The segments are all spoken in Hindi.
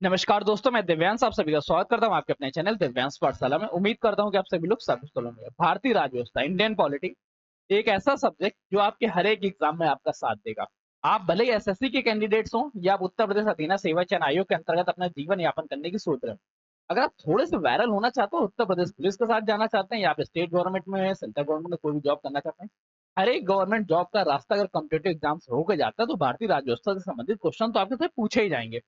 नमस्कार दोस्तों, मैं दिव्यांश आप सभी का स्वागत करता हूं आपके अपने चैनल दिव्यांश पाठशाला में। उम्मीद करता हूं कि आप सभी लोग सकुशल होंगे। भारतीय राज्य व्यवस्था, इंडियन पॉलिटी एक ऐसा सब्जेक्ट जो आपके हर एक एग्जाम में आपका साथ देगा। आप भले ही एसएससी के कैंडिडेट्स हो या आप उत्तर प्रदेश अधीना सेवा चयन आयोग के अंतर्गत अपना जीवन यापन करने की सोच रहे हो। अगर आप थोड़े से वायरल होना चाहते हो, उत्तर प्रदेश पुलिस के साथ जाना चाहते हैं या आप स्टेट गवर्नमेंट में सेंट्रल गवर्नमेंट में कोई भी जॉब करना चाहते हैं, हर एक गवर्नमेंट जॉब का रास्ता अगर कॉम्पिटेटिव एग्जाम से होकर जाता है तो भारतीय राज्य व्यवस्था से संबंधित क्वेश्चन तो आपके से पूछे ही जाएंगे।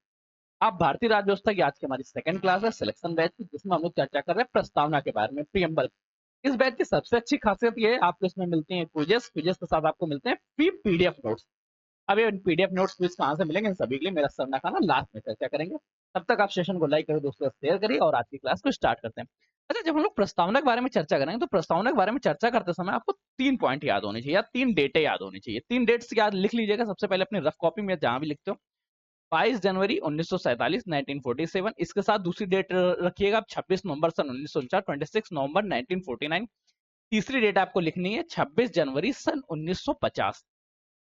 आप भारतीय राज्य व्यवस्था की आज की हमारी सेकंड क्लास है सिलेक्शन बैच की, जिसमें हम लोग चर्चा कर रहे हैं प्रस्तावना के बारे में, प्रीएम्बल। इस बैच की सबसे अच्छी खासियत ये है, आपको इसमें मिलती हैं क्विजेस, क्विजेस के साथ आपको मिलते हैं फ्री पीडीएफ नोट्स। अब ये पीडीएफ नोट्स क्विज कहाँ से मिलेंगे इन सभी के लिए मेरा सर खाना लास्ट में चर्चा करेंगे। तब तक आप सेशन को लाइक करें, दोस्तों शेयर करिए और आज की क्लास को स्टार्ट करते हैं। अच्छा, जब हम लोग प्रस्तावना के बारे में चर्चा करेंगे तो प्रस्तावना के बारे में चर्चा करते समय आपको 3 पॉइंट याद होने चाहिए या 3 डेटें याद होनी चाहिए। 3 डेट्स याद लिख लीजिएगा सबसे पहले अपनी रफ कॉपी में, जहां भी लिखते हो। 22 जनवरी 1947 1947, इसके साथ दूसरी डेट रखिएगा आप 26 नवंबर सन 1949 26 नवंबर 1949। तीसरी डेट आपको लिखनी है 26 जनवरी सन 1950।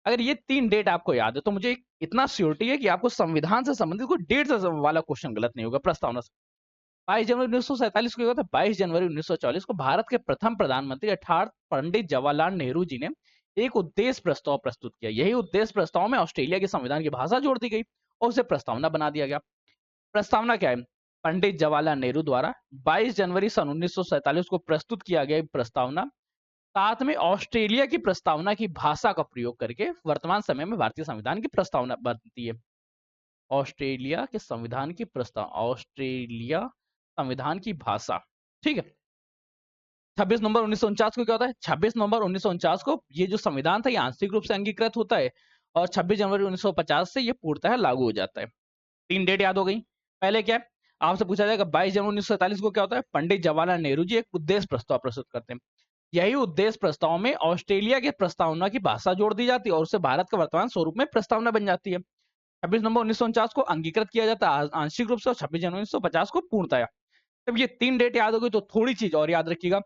अगर ये 3 डेट आपको याद है तो मुझे इतना श्योरिटी है कि आपको संविधान से संबंधित कोई डेट से वाला क्वेश्चन गलत नहीं होगा प्रस्तावना से। 22 जनवरी 1947 को था, 22 जनवरी 1944 को भारत के प्रथम प्रधानमंत्री अर्थात पंडित जवाहरलाल नेहरू जी ने एक उद्देश्य प्रस्ताव प्रस्तुत किया। यही उद्देश्य प्रस्ताव में ऑस्ट्रेलिया के संविधान की भाषा जोड़ दी गई और उसे प्रस्तावना बना दिया गया। प्रस्तावना क्या है? पंडित जवाहरलाल नेहरू द्वारा 22 जनवरी सन 1947 को प्रस्तुत किया गया प्रस्तावना, साथ में ऑस्ट्रेलिया की प्रस्तावना की भाषा का प्रयोग करके वर्तमान समय में भारतीय संविधान की प्रस्तावना बनती है। ऑस्ट्रेलिया के संविधान की प्रस्ताव, ऑस्ट्रेलिया संविधान की भाषा, ठीक है। 26 नवंबर 1949 को क्या होता है? 26 नवंबर 1949 को ये जो संविधान था ये आंशिक रूप से अंगीकृत होता है और 26 जनवरी 1950 से ये पूर्णतः लागू हो जाता है। 3 डेट याद हो गई। पहले क्या है? आपसे पूछा जाएगा 22 जनवरी 1947 को क्या होता है? पंडित जवाहरलाल नेहरू जी एक उद्देश्य प्रस्ताव प्रस्तुत करते हैं। यही उद्देश्य प्रस्ताव में ऑस्ट्रेलिया के प्रस्तावना की भाषा जोड़ दी जाती है और उससे भारत का वर्तमान स्वरूप में प्रस्तावना बन जाती है। 26 नवंबर 1949 को अंगीकृत किया जाता है आंशिक रूप से और 26 जनवरी 1950 को पूर्णतया। जब ये 3 डेट याद हो गई तो थोड़ी चीज और याद रखिएगा,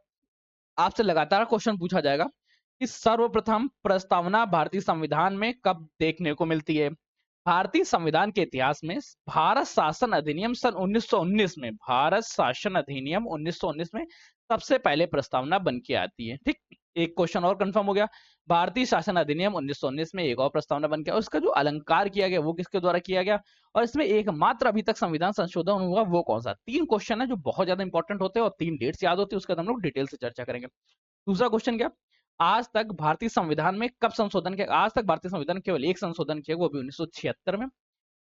आपसे लगातार क्वेश्चन पूछा जाएगा कि सर्वप्रथम प्रस्तावना भारतीय संविधान में कब देखने को मिलती है। भारतीय संविधान के इतिहास में भारत शासन अधिनियम सन 1919 में, भारत शासन अधिनियम 1919 में सबसे पहले प्रस्तावना बन के आती है। ठीक, एक क्वेश्चन और कंफर्म हो गया। भारतीय शासन अधिनियम 1919 में एक और प्रस्तावना बन गया और उसका जो अलंकार किया गया वो किसके द्वारा किया गया, और इसमें एकमात्र अभी तक संविधान संशोधन हुआ वो कौन सा। 3 क्वेश्चन है जो बहुत ज्यादा इंपॉर्टेंट होते हैं और 3 डेट्स याद होती है, उसका हम लोग डिटेल से चर्चा करेंगे। दूसरा क्वेश्चन क्या? आज तक भारतीय संविधान में कब संशोधन किया? आज तक भारतीय संविधान केवल एक संशोधन किया, वो भी 1976 में।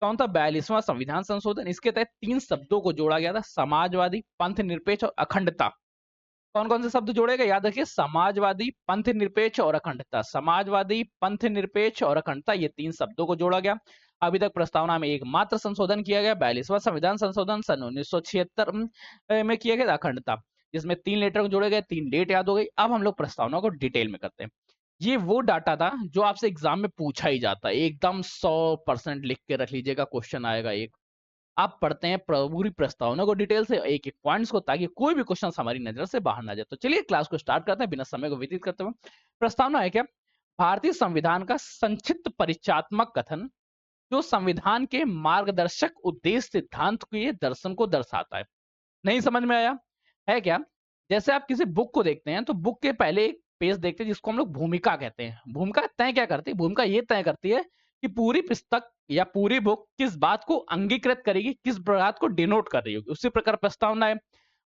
कौन था? 42वां संविधान संशोधन। इसके तहत 3 शब्दों को जोड़ा गया था, समाजवादी, पंथ निरपेक्ष और अखंडता। कौन कौन से शब्द जोड़े गए? याद रखिए, समाजवादी, पंथ निरपेक्ष और अखंडता। समाजवादी, पंथ निरपेक्ष और अखंडता, ये 3 शब्दों को जोड़ा गया। अभी तक प्रस्तावना में एकमात्र संशोधन किया गया, 42वां संविधान संशोधन सन 1976 में किया गया, अखंडता, जिसमें 3 लेटर जोड़े गए। 3 डेट याद हो गई। अब हम लोग प्रस्तावना को डिटेल में करते हैं। ये वो डाटा था जो आपसे एग्जाम में पूछा ही जाता है, एकदम 100% लिख के रख लीजिएगा, क्वेश्चन आएगा एक। आप पढ़ते हैं पूरी प्रस्तावना को डिटेल से, एक एक पॉइंट्स को, ताकि कोई भी क्वेश्चन हमारी नजर से बाहर ना जाए। तो चलिए क्लास को स्टार्ट करते हैं बिना समय को व्यतीत करते हुए। प्रस्तावना है क्या? भारतीय संविधान का संक्षिप्त परिचयात्मक कथन जो संविधान के मार्गदर्शक उद्देश्य सिद्धांत के दर्शन को दर्शाता है। नहीं समझ में आया? है क्या? जैसे आप किसी बुक को देखते हैं तो बुक के पहले एक पेज देखते हैं जिसको हम लोग भूमिका कहते हैं। भूमिका तय क्या करती है? भूमिका ये तय करती है कि पूरी पुस्तक या पूरी बुक किस बात को अंगीकृत करेगी, किस बात को डिनोट कर रही होगी। उसी प्रकार प्रस्तावना है,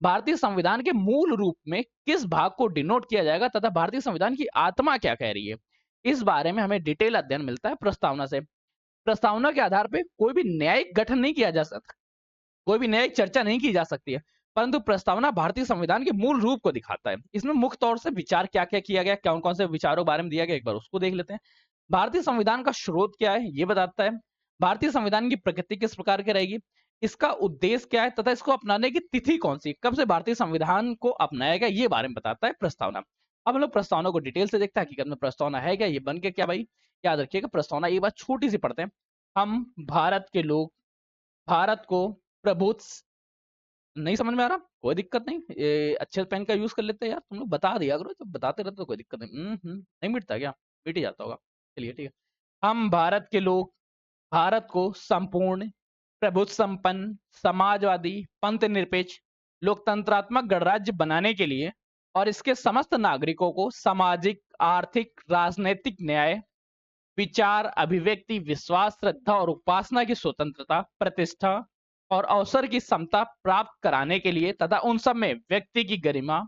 भारतीय संविधान के मूल रूप में किस भाग को डिनोट किया जाएगा तथा भारतीय संविधान की आत्मा क्या कह रही है, इस बारे में हमें डिटेल अध्ययन मिलता है प्रस्तावना से। प्रस्तावना के आधार पर कोई भी न्यायिक गठन नहीं किया जा सकता, कोई भी न्यायिक चर्चा नहीं की जा सकती है, परंतु प्रस्तावना भारतीय संविधान के मूल रूप को दिखाता है। इसमें मुख्य तौर से विचार क्या क्या किया गया, कौन कौन से विचारों के बारे में दिया गया, एक बार उसको देख लेते हैं। भारतीय संविधान का स्रोत क्या है ये बताता है, भारतीय संविधान की प्रकृति किस प्रकार की रहेगी, इसका उद्देश्य क्या है तथा इसको अपनाने की तिथि कौन सी, कब से भारतीय संविधान को अपनाया गया, ये बारे में बताता है प्रस्तावना। अब हम लोग प्रस्तावना को डिटेल से देखते हैं, हकीकत में प्रस्तावना है क्या, ये बन के क्या भाई। याद रखिएगा प्रस्तावना, एक बात छोटी सी पढ़ते हैं। हम भारत के लोग भारत को प्रभुत्व, नहीं समझ में आ रहा, कोई दिक्कत नहीं, ये अच्छे पेन का यूज कर लेते हैं यार, तुम लोग बता दिया करो, जब बताते रहते तो कोई दिक्कत नहीं। नहीं मिटता क्या? मिट ही जाता होगा। चलिए ठीक है। हम भारत के लोग भारत को संपूर्ण प्रभुत्व संपन्न, समाजवादी, पंथ निरपेक्ष, लोकतंत्रात्मक गणराज्य बनाने के लिए और इसके समस्त नागरिकों को सामाजिक, आर्थिक, राजनैतिक न्याय, विचार, अभिव्यक्ति, विश्वास, श्रद्धा और उपासना की स्वतंत्रता, प्रतिष्ठा और अवसर की समता प्राप्त कराने के लिए तथा उन सब में व्यक्ति की गरिमा,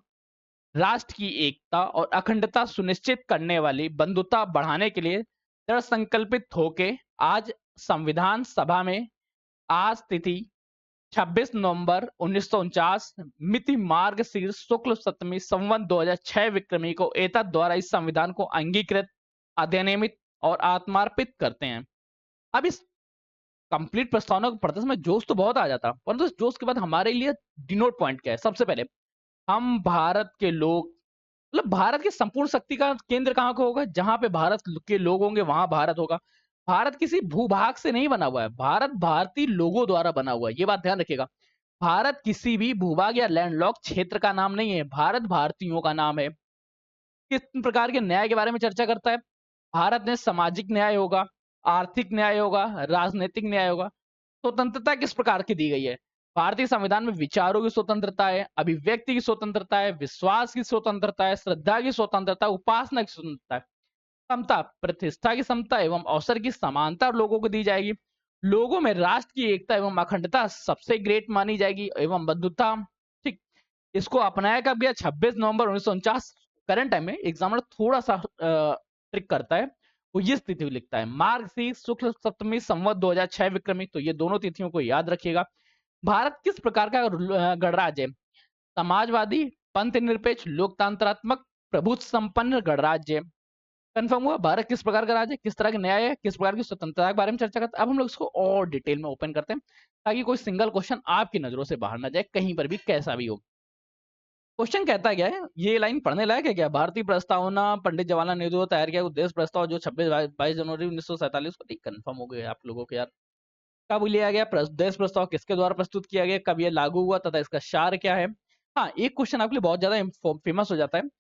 राष्ट्र की एकता और अखंडता सुनिश्चित करने वाली बंधुता बढ़ाने के लिए दृढ़ संकल्पित होके आज संविधान सभा में आज तिथि 26 नवंबर 1949 मिति मार्ग शीर्ष शुक्ल सप्तमी संवत 2006 विक्रमी को एतद द्वारा इस संविधान को अंगीकृत, अधिनियमित और आत्मार्पित करते हैं। अब इस कंप्लीट प्रस्तावना को पढ़ते समय जोश तो बहुत आ जाता, परंतु इस जोश के बाद हमारे लिए डिनोट पॉइंट क्या है? सबसे पहले हम भारत के लोग, मतलब भारत की संपूर्ण शक्ति का केंद्र कहाँ को होगा? जहां पे भारत के लोग होंगे वहां भारत होगा। भारत किसी भूभाग से नहीं बना हुआ है, भारत भारतीय लोगों द्वारा बना हुआ है, ये बात ध्यान रखिएगा। भारत किसी भी भूभाग या लैंडलॉक क्षेत्र का नाम नहीं है, भारत भारतीयों का नाम है। किस प्रकार के न्याय के बारे में चर्चा करता है? भारत में सामाजिक न्याय होगा, आर्थिक न्याय होगा, राजनीतिक न्याय होगा। स्वतंत्रता किस प्रकार की दी गई है? भारतीय संविधान में विचारों की स्वतंत्रता है, अभिव्यक्ति की स्वतंत्रता है, विश्वास की स्वतंत्रता है, श्रद्धा की स्वतंत्रता, उपासना की स्वतंत्रता है, समता, प्रतिष्ठा की समता एवं अवसर की समानता लोगों को दी जाएगी। लोगों में राष्ट्र की एकता एवं अखंडता सबसे ग्रेट मानी जाएगी एवं बंधुता। ठीक, इसको अपनाया कब गया? 26 नवंबर 1949। करंट टाइम में एग्जामिनर थोड़ा सा ट्रिक करता है, वो ये तिथि लिखता है मार्गशीर्ष शुक्ल सप्तमी संवत 2006 विक्रमी। तो ये दोनों तिथियों को याद रखिएगा। भारत किस प्रकार का गणराज्य है? समाजवादी, पंथ निरपेक्ष, लोकतंत्रात्मक, प्रभुत्व संपन्न गणराज्य। कंफर्म हुआ? भारत किस प्रकार का राज्य है, किस तरह के न्याय है, किस प्रकार की स्वतंत्रता के बारे में चर्चा करते हैं। अब हम लोग इसको और डिटेल में ओपन करते हैं ताकि कोई सिंगल क्वेश्चन आपकी नजरों से बाहर ना जाए, कहीं पर भी कैसा भी हो। क्वेश्चन कहता क्या है, ये लाइन पढ़ने लायक है क्या? भारतीय प्रस्तावना पंडित जवाहरलाल नेहरू द्वारा तैयार किया उद्देश्य प्रस्ताव जो 22 जनवरी 1947 को कंफर्म हो गया आप लोगों के यार। कब लिया गया? उद्देश्य प्रस्ताव किसके द्वारा प्रस्तुत किया गया, कब यह लागू हुआ तथा इसका सार क्या है? हाँ, एक क्वेश्चन आपके लिए बहुत ज्यादा फेमस हो जाता है।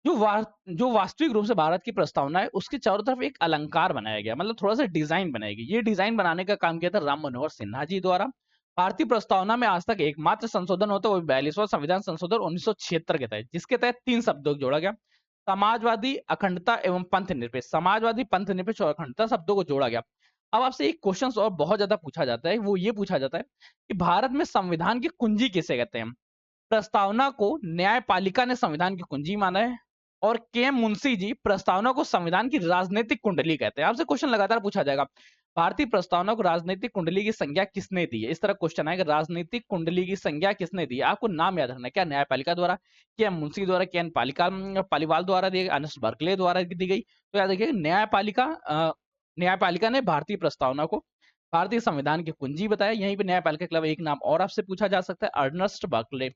जो वास्तविक रूप से भारत की प्रस्तावना है उसके चारों तरफ एक अलंकार बनाया गया, मतलब थोड़ा सा डिजाइन बनाएगी। ये डिजाइन बनाने का काम किया था राम मनोहर सिन्हा जी द्वारा। भारतीय प्रस्तावना में आज तक एकमात्र संशोधन होता है वो 42वां संविधान संशोधन 1976 के तहत, जिसके तहत 3 शब्दों को जोड़ा गया, समाजवादी, अखंडता एवं पंथ निरपेक्ष। समाजवादी, पंथ निरपेक्ष और अखंडता शब्दों को जोड़ा गया। अब आपसे एक क्वेश्चन और बहुत ज्यादा पूछा जाता है, वो ये पूछा जाता है कि भारत में संविधान की कुंजी किसे कहते हैं? प्रस्तावना को न्यायपालिका ने संविधान की कुंजी माना है और के एम मुंशी जी प्रस्तावना को संविधान की राजनीतिक कुंडली कहते हैं। आपसे क्वेश्चन लगातार पूछा जाएगा, भारतीय प्रस्तावना को राजनीतिक कुंडली की संज्ञा किसने दी है? इस तरह क्वेश्चन आएगा, राजनीतिक कुंडली की संज्ञा किसने दी है? आपको नाम याद रखना है, क्या न्यायपालिका द्वारा, के एम मुंशी द्वारा, के एन पालिका पालीवाल द्वारा दी गई, अनस बर्कले द्वारा दी गई। तो याद रखिए न्यायपालिका ने भारतीय प्रस्तावना को भारतीय संविधान की कुंजी बताया। यहीं पे न्यायपालिका के अलावा एक नाम और आपसे पूछा जा सकता है, अर्नस्ट बर्कले,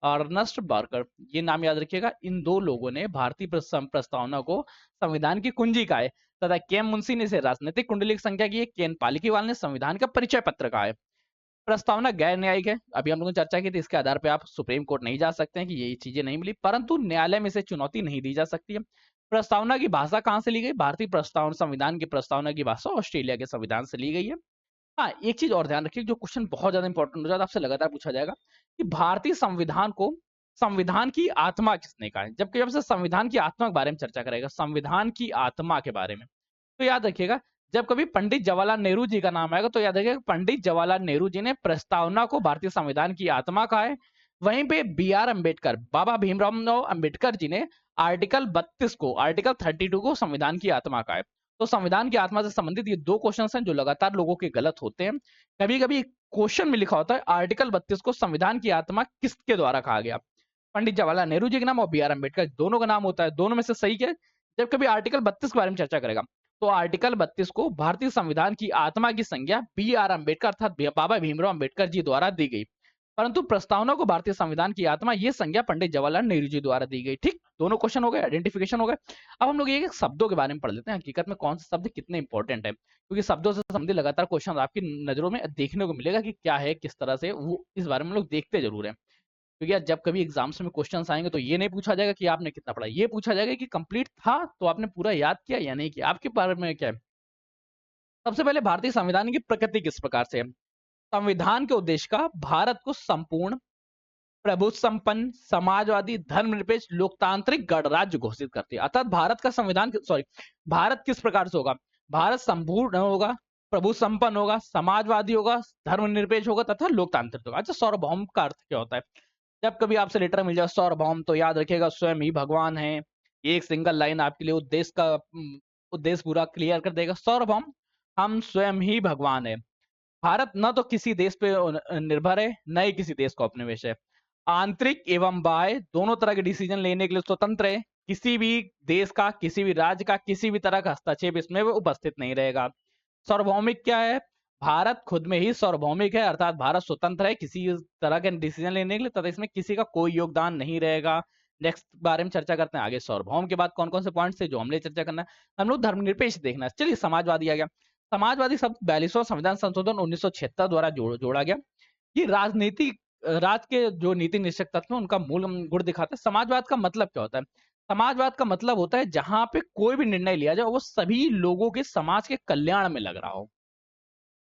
अर्नस्ट बार्कर, ये नाम याद रखिएगा। इन दो लोगों ने भारतीय प्रस्तावना को संविधान की कुंजी कहा है तथा के एम मुंशी ने इसे राजनीतिक कुंडली की संख्या की है, के एन पालिकीवाल ने संविधान का परिचय पत्र कहा है। प्रस्तावना गैर न्यायिक है, अभी हम लोगों ने चर्चा की थी, इसके आधार पर आप सुप्रीम कोर्ट नहीं जा सकते हैं कि ये चीजें नहीं मिली, परंतु न्यायालय में इसे चुनौती नहीं दी जा सकती है। प्रस्तावना की भाषा कहां से ली गई? भारतीय प्रस्तावना संविधान की प्रस्तावना की भाषा ऑस्ट्रेलिया के संविधान से ली गई है। हाँ, एक चीज और ध्यान रखिए, जो क्वेश्चन बहुत ज्यादा इंपॉर्टेंट हो जाता है, आपसे लगातार पूछा जाएगा कि भारतीय संविधान को संविधान की आत्मा किसने कहा है? जबकि जब से संविधान की आत्मा के बारे में चर्चा करेगा, संविधान की आत्मा के बारे में, तो याद रखिएगा जब कभी पंडित जवाहरलाल नेहरू जी का नाम आएगा तो याद रखिएगा पंडित जवाहरलाल नेहरू जी ने प्रस्तावना को भारतीय संविधान की आत्मा कहा है। वहीं पे बी आर अम्बेडकर, बाबा भीमराव अम्बेडकर जी ने आर्टिकल 32 को, आर्टिकल 32 को संविधान की आत्मा कहा है। तो संविधान की आत्मा से संबंधित ये दो क्वेश्चन हैं जो लगातार लोगों के गलत होते हैं। कभी कभी क्वेश्चन में लिखा होता है आर्टिकल 32 को संविधान की आत्मा किसके द्वारा कहा गया? पंडित जवाहरलाल नेहरू जी के नाम और बी आर अम्बेडकर, दोनों का नाम होता है। दोनों में से सही क्या है? जब कभी आर्टिकल 32 के बारे में चर्चा करेगा तो आर्टिकल 32 को भारतीय संविधान की आत्मा की संज्ञा बी आर अम्बेडकर अर्थात बाबा भीमराव अम्बेडकर जी द्वारा दी गई, परंतु प्रस्तावना को भारतीय संविधान की आत्मा ये संज्ञा पंडित जवाहरलाल नेहरू जी द्वारा दी गई। ठीक, दोनों क्वेश्चन हो गए, आइडेंटिफिकेशन हो गए। अब हम लोग एक एक शब्दों के बारे में पढ़ लेते हैं, हकीकत में कौन से शब्द कितने इंपॉर्टेंट है, क्योंकि शब्दों से संबंधित लगातार क्वेश्चन आपकी नजरों में देखने को मिलेगा कि क्या है, किस तरह से, वो इस बारे में लोग देखते जरूर है। क्योंकि यार जब कभी एग्जाम्स में क्वेश्चंस आएंगे तो ये नहीं पूछा जाएगा कि आपने कितना पढ़ा, ये पूछा जाएगा कि कंप्लीट था तो आपने पूरा याद किया या नहीं किया। आपके बारे में क्या है? सबसे पहले भारतीय संविधान की प्रकृति किस प्रकार से है? संविधान के उद्देश्य का भारत को संपूर्ण प्रभुत्व संपन्न समाजवादी धर्मनिरपेक्ष लोकतांत्रिक गणराज्य घोषित करती है। अर्थात भारत का संविधान, सॉरी, भारत किस प्रकार से होगा? भारत संपूर्ण होगा, प्रभु संपन्न होगा, समाजवादी होगा, धर्मनिरपेक्ष होगा तथा लोकतांत्रिक होगा। अच्छा, सार्वभौम का अर्थ क्या होता है? जब कभी आपसे लेटर मिल जाए सार्वभौम, तो याद रखिएगा स्वयं ही भगवान है। एक सिंगल लाइन आपके लिए उद्देश्य का उद्देश्य पूरा क्लियर कर देगा। सार्वभौम, हम स्वयं ही भगवान है। भारत न तो किसी देश पे निर्भर है, न ही किसी देश को उपनिवेश है। आंतरिक एवं बाह्य दोनों तरह के डिसीजन लेने के लिए स्वतंत्र है। किसी भी देश का, किसी भी राज्य का, किसी भी तरह का हस्तक्षेप इसमें वो उपस्थित नहीं रहेगा। सार्वभौमिक क्या है? भारत खुद में ही सार्वभौमिक है, अर्थात भारत स्वतंत्र है किसी तरह के डिसीजन लेने के लिए, तथा इसमें किसी का कोई योगदान नहीं रहेगा। नेक्स्ट बारे में चर्चा करते हैं आगे। सार्वभौम के बाद कौन कौन से पॉइंट्स थे जो हमने चर्चा करना है? हम लोग धर्मनिरपेक्ष देखना है। चलिए, समाजवादी आ गया। समाजवादी शब्द 42वां संविधान संशोधन 1976 द्वारा जोड़ा गया। ये राजनीतिक राज के जो नीति निश्चय तत्व हैं उनका मूल गुण दिखाता है। समाजवाद का मतलब क्या होता है? समाजवाद का मतलब होता है जहां पे कोई भी निर्णय लिया जाए वो सभी लोगों के समाज के कल्याण में लग रहा हो।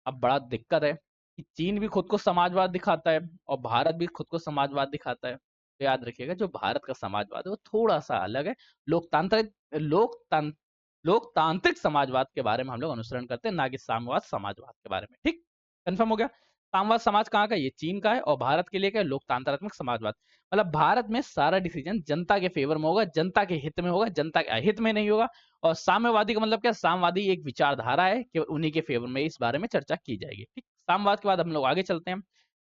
अब बड़ा दिक्कत है कि चीन भी खुद को समाजवाद दिखाता है और भारत भी खुद को समाजवाद दिखाता है। तो याद रखिएगा, जो भारत का समाजवाद है वो थोड़ा सा अलग है। लोकतांत्रिक लोकतंत्र लोकतांत्रिक समाजवाद के बारे में हम लोग अनुसरण करते हैं, ना कि साम्यवाद समाजवाद के बारे में। ठीक, कंफर्म हो गया? साम्यवाद समाज कहाँ का? ये चीन का है। और भारत के लिए क्या है? लोकतांत्रात्मक समाजवाद। मतलब भारत में सारा डिसीजन जनता के फेवर में होगा, जनता के हित में होगा, जनता के अहित में नहीं होगा। और साम्यवादी का मतलब क्या? साम्यवादी एक विचारधारा है, केवल उन्हीं के फेवर में इस बारे में चर्चा की जाएगी। ठीक, साम्यवाद के बाद हम लोग आगे चलते हैं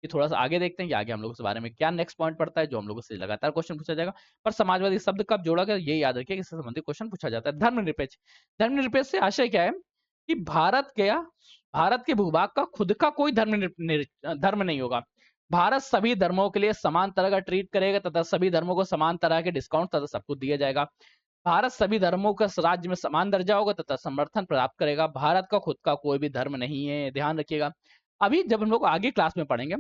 कि थोड़ा सा आगे देखते हैं कि आगे हम लोग इस बारे में क्या नेक्स्ट पॉइंट पड़ता है, जो हम लोगों से लगातार क्वेश्चन पूछा जाएगा। पर समाजवादी शब्द कब जोड़ा गया ये याद रखिए, इससे संबंधित क्वेश्चन पूछा जाता है। धर्मनिरपेक्ष, धर्मनिरपेक्ष से आशय क्या है कि भारत के भूभाग का खुद का कोई धर्म नहीं होगा। भारत सभी धर्मों के लिए समान तरह का ट्रीट करेगा तथा सभी धर्मों को समान तरह के डिस्काउंट तथा सब कुछ दिया जाएगा। भारत सभी धर्मों का राज्य में समान दर्जा होगा तथा समर्थन प्राप्त करेगा। भारत का खुद का कोई भी धर्म नहीं है, ध्यान रखिएगा। अभी जब हम लोग आगे क्लास में पढ़ेंगे,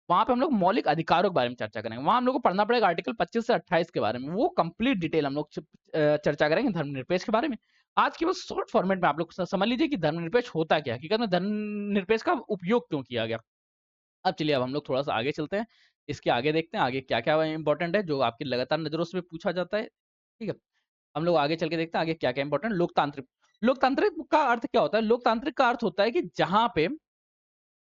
वहां पे हम लोग मौलिक अधिकारों के बारे में चर्चा करेंगे। वहां हम लोग को पढ़ना पड़ेगा आर्टिकल 25 से 28 के बारे में। वो कंप्लीट डिटेल हम लोग चर्चा करेंगे धर्मनिरपेक्ष के बारे में। आज की बस शॉर्ट फॉर्मेट में आप लोग समझ लीजिए कि धर्मनिरपेक्ष होता क्या है, हकीकत में धर्मनिरपेक्ष का उपयोग क्यों किया गया। अब चलिए, अब हम लोग थोड़ा सा आगे चलते हैं, इसके आगे देखते हैं आगे क्या क्या इंपॉर्टेंट है जो आपकी लगातार नजरों से पूछा जाता है। ठीक है, हम लोग आगे चल के देखते हैं आगे क्या क्या इंपॉर्टेंट। लोकतांत्रिक, लोकतांत्रिक का अर्थ क्या होता है? लोकतांत्रिक का अर्थ होता है कि जहां पे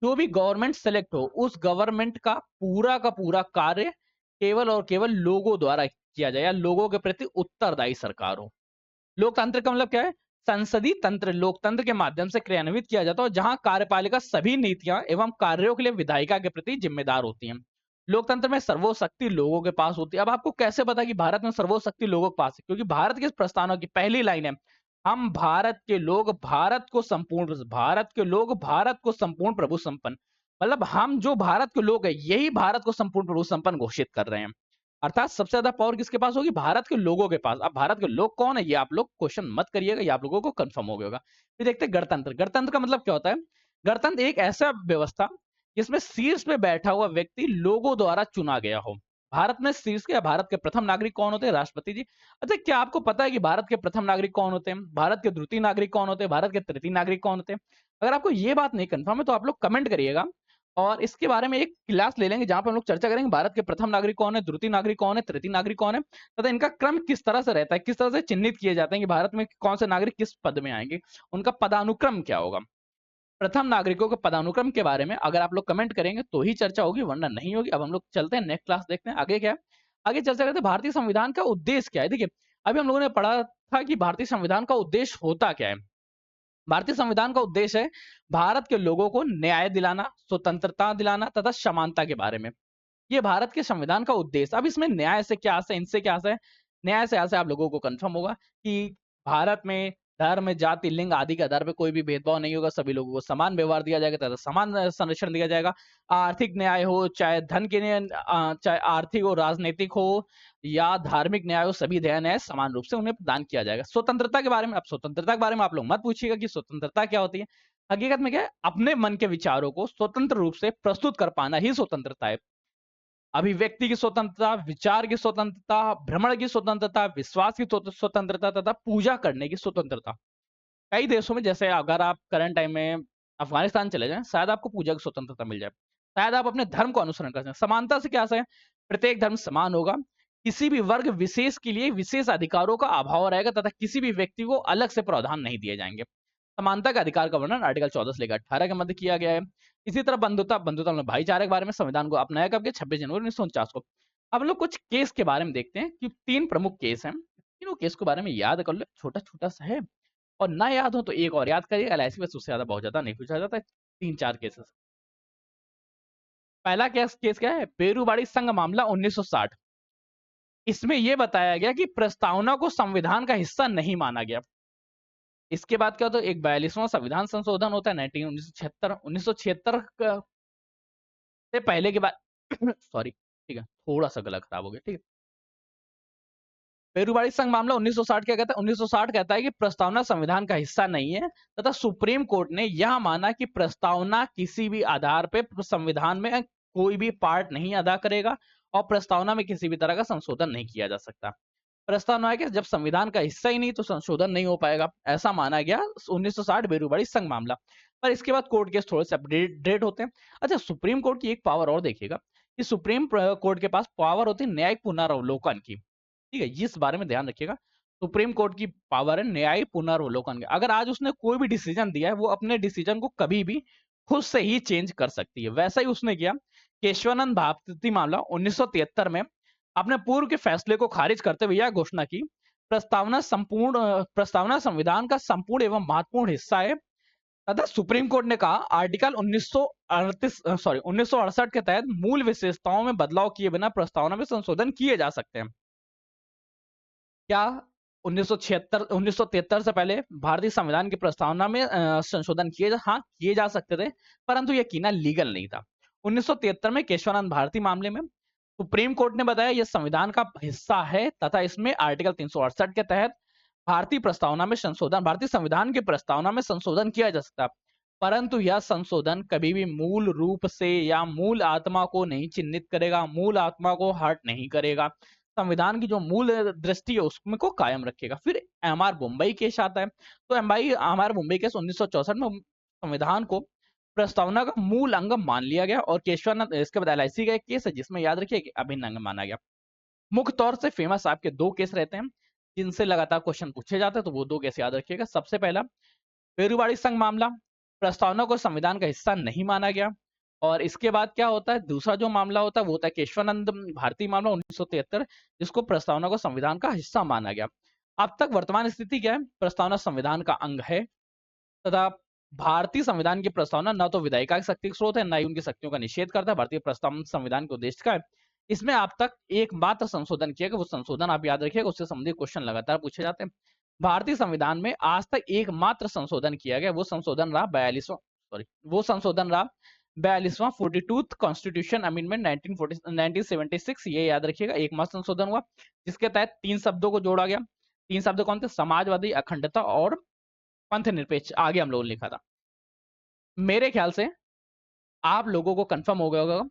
जो भी गवर्नमेंट सेलेक्ट हो, उस गवर्नमेंट का पूरा कार्य केवल और केवल लोगों द्वारा किया जाए, या लोगों के प्रति उत्तरदायी सरकार हो। लोकतांत्रिक का मतलब क्या है? संसदीय तंत्र लोकतंत्र के माध्यम से क्रियान्वित किया जाता है, जहां कार्यपालिका सभी नीतियां एवं कार्यों के लिए विधायिका के प्रति जिम्मेदार होती हैं। लोकतंत्र में सर्वोशक्ति लोगों के पास होती है। अब आपको कैसे पता कि भारत में सर्वोशक्ति लोगों के पास है? क्योंकि भारत के प्रस्तावना की पहली लाइन है, हम भारत को संपूर्ण प्रभु संपन्न। मतलब हम जो भारत के लोग हैं, यही भारत को संपूर्ण प्रभु संपन्न घोषित कर रहे हैं। अर्थात सबसे ज्यादा पावर किसके पास होगी? भारत के लोगों के पास। अब भारत के लोग कौन है, ये आप लोग क्वेश्चन मत करिएगा, ये आप लोगों को कंफर्म हो गया होगा। फिर देखते हैं गणतंत्र। गणतंत्र का मतलब क्या होता है? गणतंत्र एक ऐसा व्यवस्था जिसमें शीर्ष पे बैठा हुआ व्यक्ति लोगों द्वारा चुना गया हो। भारत में शीर्ष के भारत के प्रथम नागरिक कौन होते हैं? राष्ट्रपति जी। अच्छा, क्या आपको पता है कि भारत के प्रथम नागरिक कौन होते हैं? भारत के द्वितीय नागरिक कौन होते हैं? भारत के तृतीय नागरिक कौन होते हैं? अगर आपको ये बात नहीं कंफर्म है तो आप लोग कमेंट करिएगा, और इसके बारे में एक क्लास ले लेंगे जहां पर हम लोग चर्चा करेंगे भारत के प्रथम नागरिक कौन है, द्वितीय नागरिक कौन है, तृतीय नागरिक कौन है, तथा इनका क्रम किस तरह से रहता है, किस तरह से चिन्हित किए जाते हैं कि भारत में कौन से नागरिक किस पद में आएंगे, उनका पदानुक्रम क्या होगा। प्रथम नागरिकों के पदानुक्रम के बारे में अगर आप लोग कमेंट करेंगे तो ही चर्चा होगी, वरना नहीं होगी। अब हम लोग चलते हैं नेक्स्ट क्लास देखते हैं आगे क्या है। आगे चर्चा करते हैं भारतीय संविधान का उद्देश्य क्या है। देखिए, अभी हम लोगों ने पढ़ा था कि भारतीय संविधान का उद्देश्य होता क्या है। भारतीय संविधान का उद्देश्य है भारत के लोगों को न्याय दिलाना, स्वतंत्रता दिलाना तथा समानता के बारे में। ये भारत के संविधान का उद्देश्य। अब इसमें न्याय से क्या आशय, इनसे क्या आशय है? न्याय से आशय आप लोगों को कंफर्म होगा कि भारत में धर्म, जाति, लिंग आदि के आधार पर कोई भी भेदभाव नहीं होगा, सभी लोगों को समान व्यवहार दिया जाएगा तथा समान संरक्षण दिया जाएगा। आर्थिक न्याय हो, चाहे धन के न्याय, चाहे आर्थिक हो, राजनीतिक हो या धार्मिक न्याय हो, सभी न्याय समान रूप से उन्हें प्रदान किया जाएगा। स्वतंत्रता के बारे में, अब स्वतंत्रता के बारे में आप लोग मत पूछिएगा कि स्वतंत्रता क्या होती है। हकीकत में क्या है? अपने मन के विचारों को स्वतंत्र रूप से प्रस्तुत कर पाना ही स्वतंत्रता है। अभिव्यक्ति की स्वतंत्रता, विचार की स्वतंत्रता, भ्रमण की स्वतंत्रता, विश्वास की स्वतंत्रता तथा पूजा करने की स्वतंत्रता। कई देशों में, जैसे अगर आप करंट टाइम में अफगानिस्तान चले जाएं, शायद आपको पूजा की स्वतंत्रता मिल जाए। शायद आप अपने धर्म को अनुसरण करते हैं। समानता से क्या है, प्रत्येक धर्म समान होगा, किसी भी वर्ग विशेष के लिए विशेष अधिकारों का अभाव रहेगा तथा किसी भी व्यक्ति को अलग से प्रावधान नहीं दिए जाएंगे। समानता के अधिकार का वर्णन आर्टिकल 14 से लेकर 18 के मध्य किया गया है। इसी तरह बंधुता बंधुता मतलब भाईचारे के बारे में संविधान को अपनाया कब के 26 जनवरी 1949 को। अब हम लोग कुछ केस के बारे में देखते हैं कि 3 प्रमुख केस हैं, तीनों केस के बारे में याद कर लो, छोटा छोटा सा है और ना याद हो तो एक और याद करिए, एलआईसी बस उससे ज्यादा बहुत ज्यादा नहीं पूछा जाता है। 3-4 केसेस। पहला केस केस क्या है, पेरूबाड़ी संघ मामला 1960। इसमें यह बताया गया कि प्रस्तावना को संविधान का हिस्सा नहीं माना गया। इसके बाद क्या होता है, एक 42वां संविधान संशोधन होता है 1976 से पहले के बाद सॉरी, ठीक है, थोड़ा सा गला खराब हो गया, ठीक है। पेरूबाड़ी संघ मामला 1960 क्या कहता है, 1960 कहता है कि प्रस्तावना संविधान का हिस्सा नहीं है तथा सुप्रीम कोर्ट ने यह माना कि प्रस्तावना किसी भी आधार पे संविधान में कोई भी पार्ट नहीं अदा करेगा और प्रस्तावना में किसी भी तरह का संशोधन नहीं किया जा सकता। प्रस्तावना है कि जब संविधान का हिस्सा ही नहीं तो संशोधन नहीं हो पाएगा, ऐसा माना गया 1960 बेरूबाड़ी संघ मामला। पर इसके बाद कोर्ट केस थोड़े से अपडेट होते हैं। अच्छा, सुप्रीम कोर्ट की एक पावर और देखिएगा कि सुप्रीम कोर्ट के पास पावर होती है न्यायिक पुनरावलोकन की, ठीक है, इस बारे में ध्यान रखिएगा। सुप्रीम कोर्ट की पावर है न्यायिक पुनरावलोकन की। अगर आज उसने कोई भी डिसीजन दिया है, वो अपने डिसीजन को कभी भी खुद से ही चेंज कर सकती है। वैसा ही उसने किया केशवानंद भारती मामला 1973 में, अपने पूर्व के फैसले को खारिज करते हुए यह घोषणा की, प्रस्तावना संविधान का संपूर्ण एवं महत्वपूर्ण हिस्सा है तथा सुप्रीम कोर्ट ने कहा आर्टिकल 1968 के तहत मूल विशेषताओं में बदलाव किए बिना प्रस्तावना में संशोधन किए जा सकते हैं। क्या 1973 से पहले भारतीय संविधान की प्रस्तावना में संशोधन किए जा सकते थे, परंतु यह कीना लीगल नहीं था। 1973 में केशवानंद भारती मामले में सुप्रीम कोर्ट ने बताया यह संविधान का हिस्सा है तथा इसमें आर्टिकल 368 के तहत भारतीय संविधान की प्रस्तावना में संशोधन किया जा सकता, परंतु यह संशोधन कभी भी मूल रूप से या मूल आत्मा को नहीं चिन्हित करेगा, मूल आत्मा को हर्ट नहीं करेगा, संविधान की जो मूल दृष्टि है उसमें को कायम रखेगा। फिर एमआर मुंबई केस आता है, तो एमआर मुंबई केस 1964 में संविधान को प्रस्तावना का मूल अंग मान लिया गया और केशवानंद, इसके बाद एलआईसी का एक केस है जिसमें याद रखिए कि अभिन्न अंग माना गया। मुख्य तौर से फेमस आपके 2 केस रहते हैं जिनसे लगातार क्वेश्चन पूछे जाते हैं, तो वो 2 केस याद रखिएगा। सबसे पहला पेरूबाड़ी संघ मामला, प्रस्तावना को संविधान का हिस्सा नहीं माना गया। और इसके बाद क्या होता है, दूसरा जो मामला होता है वो होता है केशवानंद भारती मामला 1973, जिसको प्रस्तावना को संविधान का हिस्सा माना गया। अब तक वर्तमान स्थिति क्या है, प्रस्तावना संविधान का अंग है तथा भारतीय संविधान की प्रस्तावना न तो विधायिका की शक्ति स्रोत है, न ही उनकी शक्तियों का निषेध करता है। भारतीय प्रस्तावना संविधान के उद्देश्य का है। इसमें आप तक एकमात्र संशोधन किया गया, वो संशोधन आप याद रखिएगा, उससे संबंधित क्वेश्चन लगातार पूछे जाते हैं। भारतीय संविधान में आज तक एकमात्र संशोधन किया गया, वो संशोधन रहा 42वां 42th कॉन्स्टिट्यूशन अमेंडमेंट 1976। ये याद रखिएगा, एकमात्र संशोधन हुआ जिसके तहत 3 शब्दों को जोड़ा गया। 3 शब्द कौन थे, समाजवादी, अखंडता और पंथ निरपेक्ष, आगे हम लोगों ने लिखा था। मेरे ख्याल से आप लोगों को कंफर्म हो गया होगा।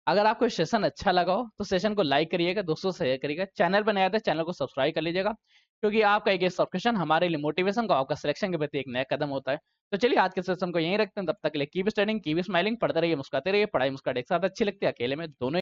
अगर आपको सेशन अच्छा लगा हो तो सेशन को लाइक करिएगा, दोस्तों से शेयर करिएगा, चैनल पर नया था चैनल को सब्सक्राइब कर लीजिएगा, क्योंकि आपका एक सब्सक्रिप्शन हमारे लिए मोटिवेशन का, आपका सिलेक्शन के प्रति एक नया कदम होता है। तो चलिए आज के सेशन को यहीं रखते हैं, तब तक के लिए कीप स्टडिंग, कीप स्माइलिंग, पढ़ते रहिए, मुस्कुराते रहिए, पढ़ाई मुस्कुराहट एक साथ अच्छी लगती है, अकेले में दोनों